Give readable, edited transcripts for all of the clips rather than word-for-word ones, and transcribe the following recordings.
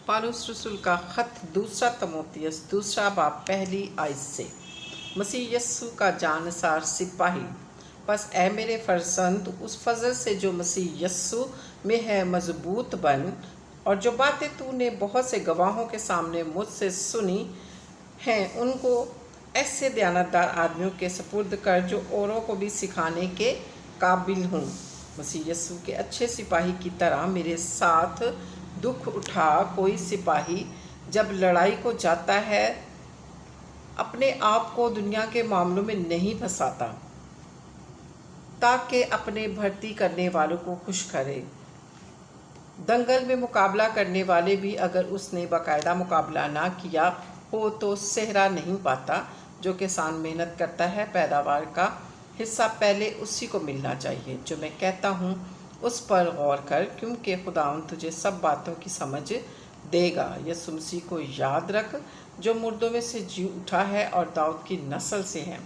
पालूस रसूल का ख़त दूसरा तमोथियस दूसरा बाब पहली आयत से। मसीह यस्सु का जानसार सिपाही, बस ए मेरे फर्जंद उस फजल से जो मसीह यस्सु में है मजबूत बन, और जो बातें तूने बहुत से गवाहों के सामने मुझसे सुनी हैं उनको ऐसे दयानतदार आदमियों के सपुर्द कर जो औरों को भी सिखाने के काबिल हूँ। मसीह यस्सु के अच्छे सिपाही की तरह मेरे साथ दुख उठा। कोई सिपाही जब लड़ाई को जाता है अपने आप को दुनिया के मामलों में नहीं फंसाता ताकि अपने भर्ती करने वालों को खुश करे। दंगल में मुकाबला करने वाले भी अगर उसने बाकायदा मुकाबला ना किया हो तो सेहरा नहीं पाता। जो किसान मेहनत करता है पैदावार का हिस्सा पहले उसी को मिलना चाहिए। जो मैं कहता हूँ उस पर गौर कर, क्योंकि खुदावंद तुझे सब बातों की समझ देगा। यीशु मसीह को याद रख जो मुर्दों में से जी उठा है और दाऊद की नस्ल से है,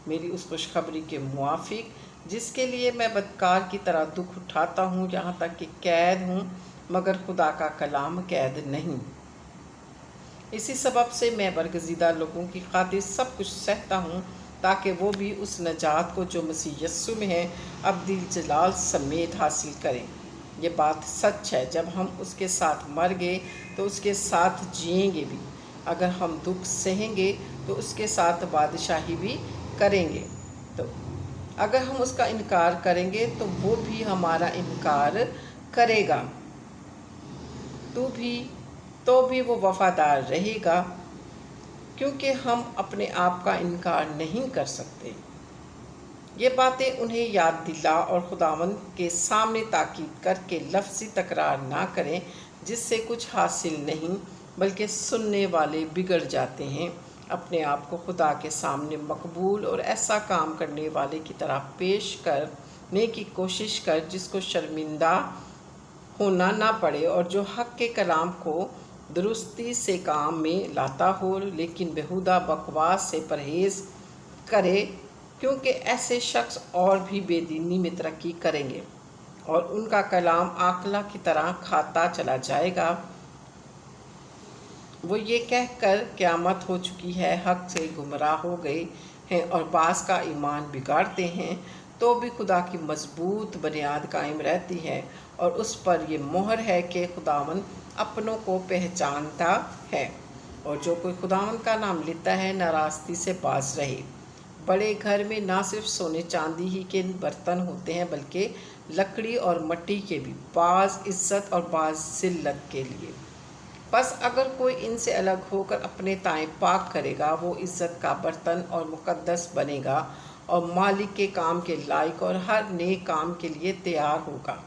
मेरी उस खुशखबरी के मुआफिक जिसके लिए मैं बदकार की तरह दुख उठाता हूँ, यहाँ तक कि कैद हूँ, मगर खुदा का कलाम कैद नहीं। इसी सबब से मैं बरगज़ीदा लोगों की खातिर सब कुछ सहता हूँ, ताकि वो भी उस नजात को जो मसीह यस्सु में है अब्दुल जलाल समेत हासिल करें। ये बात सच है, जब हम उसके साथ मर गए तो उसके साथ जिएंगे भी। अगर हम दुख सहेंगे तो उसके साथ बादशाही भी करेंगे। तो अगर हम उसका इनकार करेंगे तो वो भी हमारा इनकार करेगा। तो भी वो वफादार रहेगा, क्योंकि हम अपने आप का इनकार नहीं कर सकते। ये बातें उन्हें याद दिला और खुदावंद के सामने ताकीद करके लफ्ज़ी तकरार ना करें, जिससे कुछ हासिल नहीं बल्कि सुनने वाले बिगड़ जाते हैं। अपने आप को खुदा के सामने मकबूल और ऐसा काम करने वाले की तरह पेश करने की कोशिश कर जिसको शर्मिंदा होना ना पड़े, और जो हक़ के कलाम को दुरुस्ती से काम में लाता हो, लेकिन बेहुदा बकवास से परहेज़ करे, क्योंकि ऐसे शख्स और भी बेदीनी में तरक्की करेंगे और उनका कलाम आकला की तरह खाता चला जाएगा। वो ये कहकर क़यामत हो चुकी है, हक़ से गुमराह हो गए हैं और बास का ईमान बिगाड़ते हैं, तो भी खुदा की मजबूत बुनियाद कायम रहती है और उस पर ये मोहर है कि खुदावंद अपनों को पहचानता है, और जो कोई खुदावंद का नाम लेता है नाराज़गी से बाज रहे। बड़े घर में ना सिर्फ सोने चांदी ही के बर्तन होते हैं, बल्कि लकड़ी और मिट्टी के भी, बाज़ इज़्ज़त और बाज़ ज़िल्लत के लिए। बस अगर कोई इनसे अलग होकर अपने ताएं पाक करेगा, वो इज़्ज़त का बर्तन और मुक़द्दस बनेगा और मालिक के काम के लायक और हर नेक काम के लिए तैयार होगा।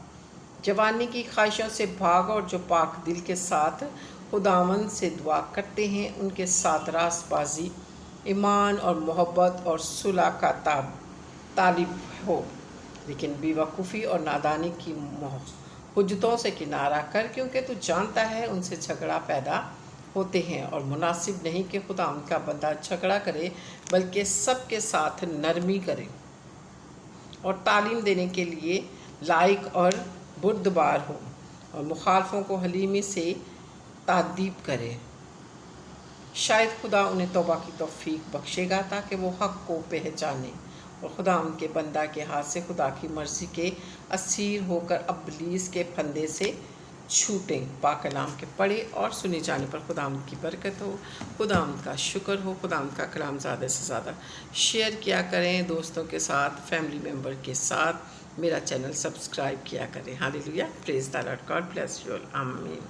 जवानी की ख्वाहिशों से भाग, और जो पाक दिल के साथ खुदावंद से दुआ करते हैं उनके साथ रासबाजी, ईमान और मोहब्बत और सुलह का तालिब हो। लेकिन बेवकूफ़ी और नादानी की हुज्जतों से किनारा कर, क्योंकि तू जानता है उनसे झगड़ा पैदा होते हैं, और मुनासिब नहीं कि खुदावंद का बंदा झगड़ा करे, बल्कि सबके साथ नरमी करे और तालीम देने के लिए लायक और बुर्दबार हो, और मुखालफों को हलीमी से तादीब करे। शायद खुदा उन्हें तौबा की तौफीक बख्शेगा ताकि वो हक़ को पहचाने और खुदा उनके बंदा के हाथ से खुदा की मर्ज़ी के असीर होकर अब्लीस के फंदे से छूटें। पाक कलाम के पढ़े और सुने जाने पर खुदावंद की बरकत हो, खुदावंद का शुक्र हो। खुदावंद का कलाम ज़्यादा से ज़्यादा शेयर किया करें दोस्तों के साथ, फैमिली मेम्बर के साथ। मेरा चैनल सब्सक्राइब किया करें। Hallelujah, praise the Lord, God bless you all, आमीन।